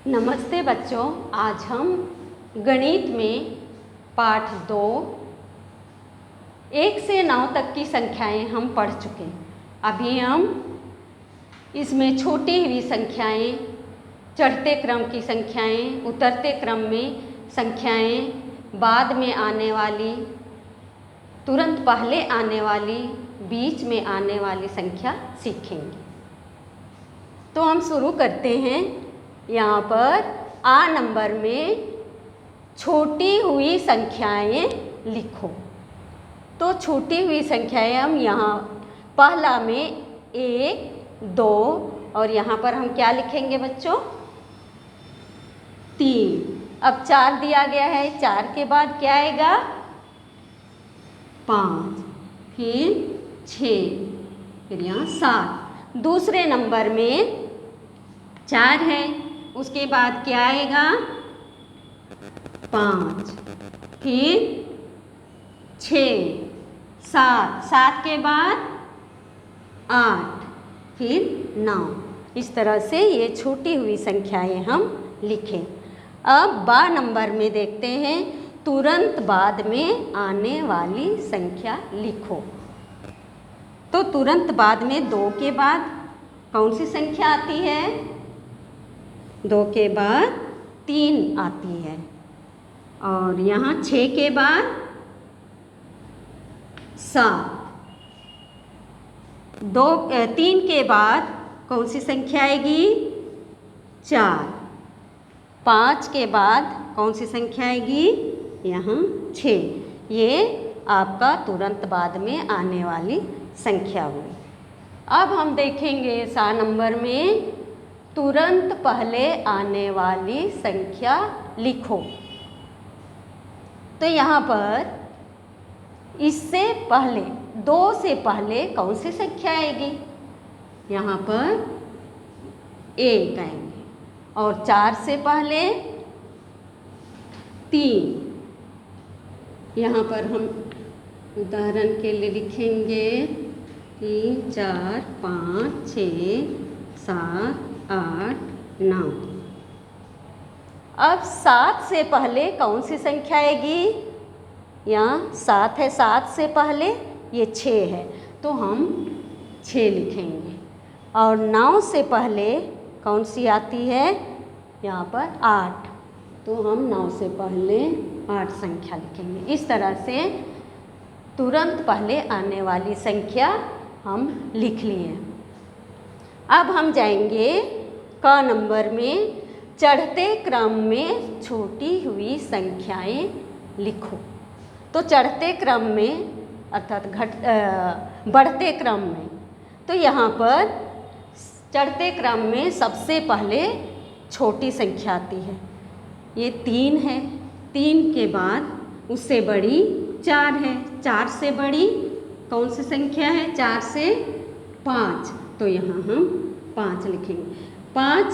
नमस्ते बच्चों, आज हम गणित में पाठ 2 1 से 9 तक की संख्याएं हम पढ़ चुके हैं। अभी हम इसमें छोटी हुई संख्याएं, चढ़ते क्रम की संख्याएं, उतरते क्रम में संख्याएं, बाद में आने वाली, तुरंत पहले आने वाली, बीच में आने वाली संख्या सीखेंगे। तो हम शुरू करते हैं। यहाँ पर आ नंबर में छोटी हुई संख्याएं लिखो। तो छोटी हुई संख्याएं हम यहाँ पहला में 1, 2 और यहाँ पर हम क्या लिखेंगे बच्चों? 3। अब 4 दिया गया है, 4 के बाद क्या आएगा? 5, फिर 6, फिर यहाँ 7। दूसरे नंबर में 4 है, उसके बाद क्या आएगा? 5, फिर 6, 7, 7 के बाद 8, फिर 9। इस तरह से ये छोटी हुई संख्याएं हम लिखें। अब बा नंबर में देखते हैं, तुरंत बाद में आने वाली संख्या लिखो। तो तुरंत बाद में 2 के बाद कौन सी संख्या आती है? 2 के बाद 3 आती है। और यहाँ 6 के बाद 7। 3 के बाद कौन सी संख्या आएगी? 4। 5 के बाद कौन सी संख्या आएगी? यहाँ 6। ये आपका तुरंत बाद में आने वाली संख्या हुई। अब हम देखेंगे सा नंबर में तुरंत पहले आने वाली संख्या लिखो। तो यहाँ पर इससे पहले 2 से पहले कौन सी संख्या आएगी? यहाँ पर 1 आएंगे। और 4 से पहले 3। यहाँ पर हम उदाहरण के लिए लिखेंगे 3, 4, 5, 6, 7, 8, 9। अब 7 से पहले कौन सी संख्या आएगी? यहाँ 7 है, 7 से पहले ये 6 है, तो हम 6 लिखेंगे। और 9 से पहले कौन सी आती है? यहाँ पर 8, तो हम 9 से पहले 8 संख्या लिखेंगे। इस तरह से तुरंत पहले आने वाली संख्या हम लिख लिए। अब हम जाएंगे क नंबर में, चढ़ते क्रम में छोटी हुई संख्याएं लिखो। तो चढ़ते क्रम में अर्थात बढ़ते क्रम में, तो यहाँ पर चढ़ते क्रम में सबसे पहले छोटी संख्या आती है। ये 3 है, 3 के बाद उससे बड़ी 4 है, 4 से बड़ी कौन सी संख्या है? 4 से 5, तो यहाँ हम 5 लिखेंगे। 5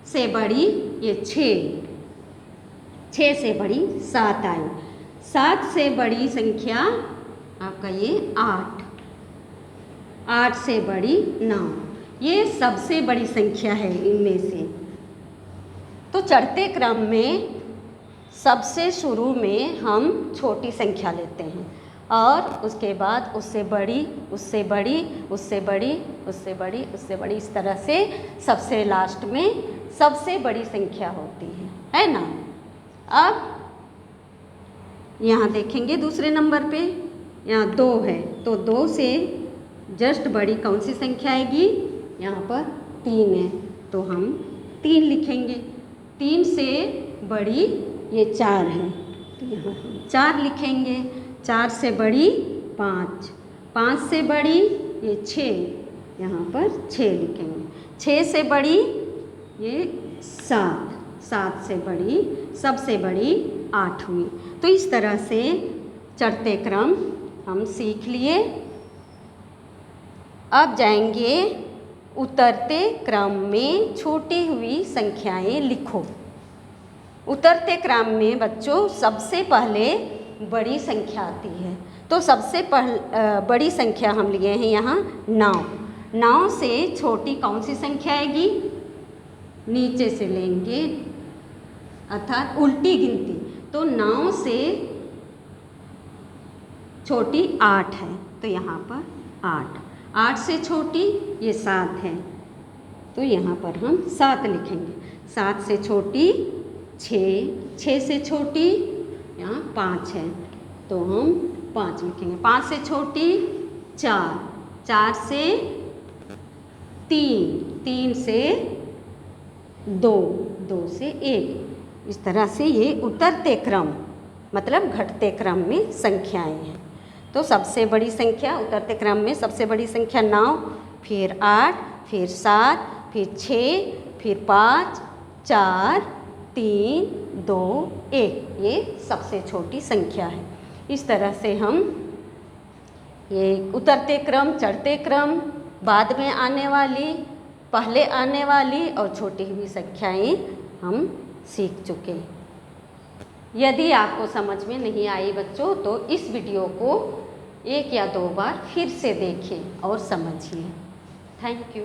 से बड़ी ये 6, 6 से बड़ी 7 आई। 7 से बड़ी संख्या आपका ये 8, 8 से बड़ी 9। ये सबसे बड़ी संख्या है इनमें से। तो चढ़ते क्रम में सबसे शुरू में हम छोटी संख्या लेते हैं और उसके बाद उससे बड़ी, उससे बड़ी, उससे बड़ी, उससे बड़ी, उससे बड़ी, इस तरह से सबसे लास्ट में सबसे बड़ी संख्या होती है ना। अब यहाँ देखेंगे दूसरे नंबर पे, यहाँ 2 है, तो 2 से जस्ट बड़ी कौन सी संख्या आएगी? यहाँ पर 3 है, तो हम 3 लिखेंगे। 3 से बड़ी ये 4 है, तो यहाँ हम 4 लिखेंगे। 4 से बड़ी 5, 5 से बड़ी ये 6, यहाँ पर 6 लिखेंगे। 6 से बड़ी ये 7, 7 से बड़ी, सबसे बड़ी 8 हुई। तो इस तरह से चढ़ते क्रम हम सीख लिए। अब जाएंगे उतरते क्रम में छोटी हुई संख्याएं लिखो। उतरते क्रम में बच्चों सबसे पहले बड़ी संख्या आती है। तो सबसे बड़ी संख्या हम लिए हैं यहाँ 9। 9 से छोटी कौन सी संख्या आएगी? नीचे से लेंगे अर्थात उल्टी गिनती। तो 9 से छोटी 8 है, तो यहाँ पर 8। 8 से छोटी ये 7 है, तो यहाँ पर हम 7 लिखेंगे। 7 से छोटी 6, 6 से छोटी यहाँ 5 है, तो हम 5 लिखेंगे। 5 से छोटी 4, 4 से 3, 3 से 2, 2 से 1। इस तरह से ये उतरते क्रम मतलब घटते क्रम में संख्याएं हैं। तो सबसे बड़ी संख्या उतरते क्रम में सबसे बड़ी संख्या 9, फिर 8, फिर 7, फिर 6, फिर 5, 4, 3, 2, 1। ये सबसे छोटी संख्या है। इस तरह से हम ये उतरते क्रम, चढ़ते क्रम, बाद में आने वाली, पहले आने वाली और छोटी हुई संख्याएं हम सीख चुके। यदि आपको समझ में नहीं आई बच्चों, तो इस वीडियो को 1 या 2 बार फिर से देखें और समझिए। Thank you.